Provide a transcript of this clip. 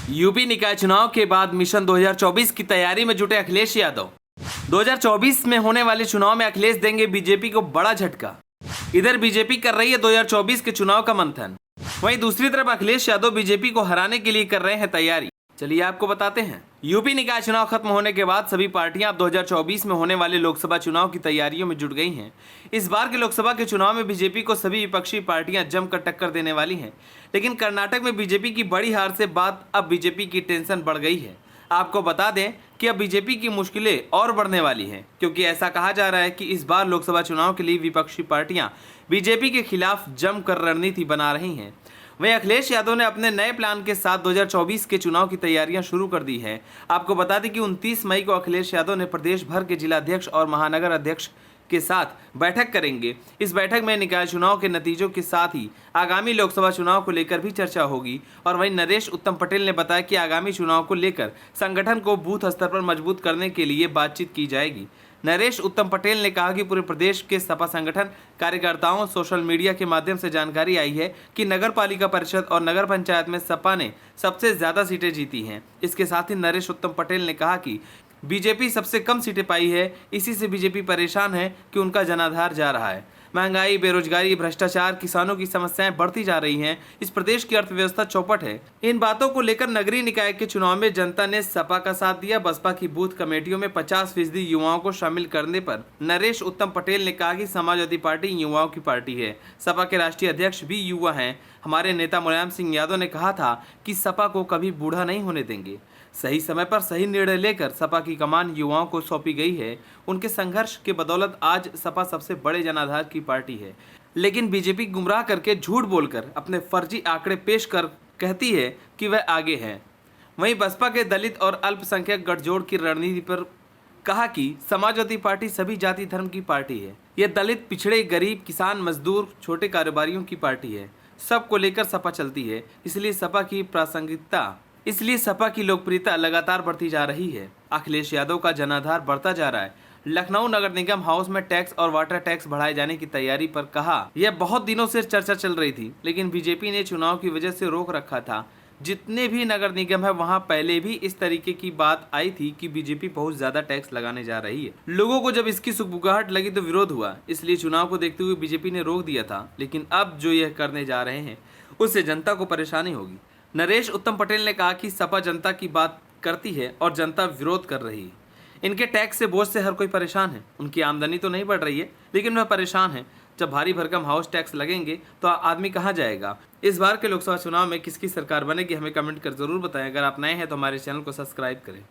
UP निकाय चुनाव के बाद मिशन 2024 की तैयारी में जुटे अखिलेश यादव। 2024 में होने वाले चुनाव में अखिलेश देंगे बीजेपी को बड़ा झटका। इधर बीजेपी कर रही है 2024 के चुनाव का मंथन, वहीं दूसरी तरफ अखिलेश यादव बीजेपी को हराने के लिए कर रहे हैं तैयारी। चलिए आपको बताते हैं। यूपी निकाय चुनाव खत्म होने के बाद सभी पार्टियां अब 2024 में होने वाले लोकसभा चुनाव की तैयारियों में जुट गई हैं। इस बार के लोकसभा के चुनाव में बीजेपी को सभी विपक्षी पार्टियां जमकर टक्कर देने वाली हैं, लेकिन कर्नाटक में बीजेपी की बड़ी हार से बाद अब बीजेपी की टेंशन बढ़ गई है। आपको बता दें कि अब बीजेपी की मुश्किलें और बढ़ने वाली हैं, क्योंकि ऐसा कहा जा रहा है कि इस बार लोकसभा चुनाव के लिए विपक्षी पार्टियां बीजेपी के खिलाफ जमकर रणनीति बना रही हैं। वहीं अखिलेश यादव ने अपने नए प्लान के साथ 2024 के चुनाव की तैयारियां शुरू कर दी हैं। आपको बता दें कि 29 मई को अखिलेश यादव ने प्रदेश भर के जिलाध्यक्ष और महानगर अध्यक्ष के साथ बैठक करेंगे। इस बैठक में निकाय चुनाव के नतीजों के साथ ही आगामी लोकसभा चुनाव को लेकर भी चर्चा होगी। और वहीं नरेश उत्तम पटेल ने बताया कि आगामी चुनाव को लेकर संगठन को बूथ स्तर पर मजबूत करने के लिए बातचीत की जाएगी। नरेश उत्तम पटेल ने कहा कि पूरे प्रदेश के सपा संगठन कार्यकर्ताओं सोशल मीडिया के माध्यम से जानकारी आई है कि नगर पालिका परिषद और नगर पंचायत में सपा ने सबसे ज्यादा सीटें जीती हैं। इसके साथ ही नरेश उत्तम पटेल ने कहा कि बीजेपी सबसे कम सीटें पाई है, इसी से बीजेपी परेशान है कि उनका जनाधार जा रहा है। महंगाई, बेरोजगारी, भ्रष्टाचार, किसानों की समस्याएं बढ़ती जा रही हैं। इस प्रदेश की अर्थव्यवस्था चौपट है। इन बातों को लेकर नगरीय निकाय के चुनाव में जनता ने सपा का साथ दिया। बसपा की बूथ कमेटियों में 50% युवाओं को शामिल करने पर नरेश उत्तम पटेल ने कहा कि समाजवादी पार्टी युवाओं की पार्टी है। सपा के राष्ट्रीय अध्यक्ष भी युवा हैं। हमारे नेता मुलायम सिंह यादव ने कहा था कि सपा को कभी बूढ़ा नहीं होने देंगे। सही समय पर सही निर्णय लेकर सपा की कमान युवाओं को सौंपी गई है। उनके संघर्ष के बदौलत आज सपा सबसे बड़े जनाधार की पार्टी है। लेकिन बीजेपी गुमराह करके झूठ बोलकर अपने फर्जी आंकड़े पेश कर कहती है कि वह आगे है। वहीं बसपा के दलित और अल्पसंख्यक गठजोड़ की रणनीति पर कहा कि समाजवादी पार्टी सभी जाति धर्म की पार्टी है। यह दलित, पिछड़े, गरीब, किसान, मजदूर, छोटे कारोबारियों की पार्टी है। सबको लेकर सपा चलती है। इसलिए सपा की लोकप्रियता लगातार बढ़ती जा रही है। अखिलेश यादव का जनाधार बढ़ता जा रहा है। लखनऊ नगर निगम हाउस में टैक्स और वाटर टैक्स बढ़ाए जाने की तैयारी पर कहा, यह बहुत दिनों से चर्चा चल रही थी, लेकिन बीजेपी ने चुनाव की वजह से रोक रखा था। जितने भी नगर निगम है वहां पहले भी इस तरीके की बात आई थी कि बीजेपी बहुत ज्यादा टैक्स लगाने जा रही है। लोगों को जब इसकी सुगबुगाहट लगी तो विरोध हुआ, इसलिए चुनाव को देखते हुए बीजेपी ने रोक दिया था। लेकिन अब जो यह करने जा रहे हैं उससे जनता को परेशानी होगी। नरेश उत्तम पटेल ने कहा कि सपा जनता की बात करती है और जनता विरोध कर रही है। इनके टैक्स से बोझ से हर कोई परेशान है। उनकी आमदनी तो नहीं बढ़ रही है, लेकिन वह परेशान है। जब भारी भरकम हाउस टैक्स लगेंगे तो आदमी कहाँ जाएगा। इस बार के लोकसभा चुनाव में किसकी सरकार बनेगी, हमें कमेंट कर जरूर बताएं। अगर आप नए हैं तो हमारे चैनल को सब्सक्राइब करें।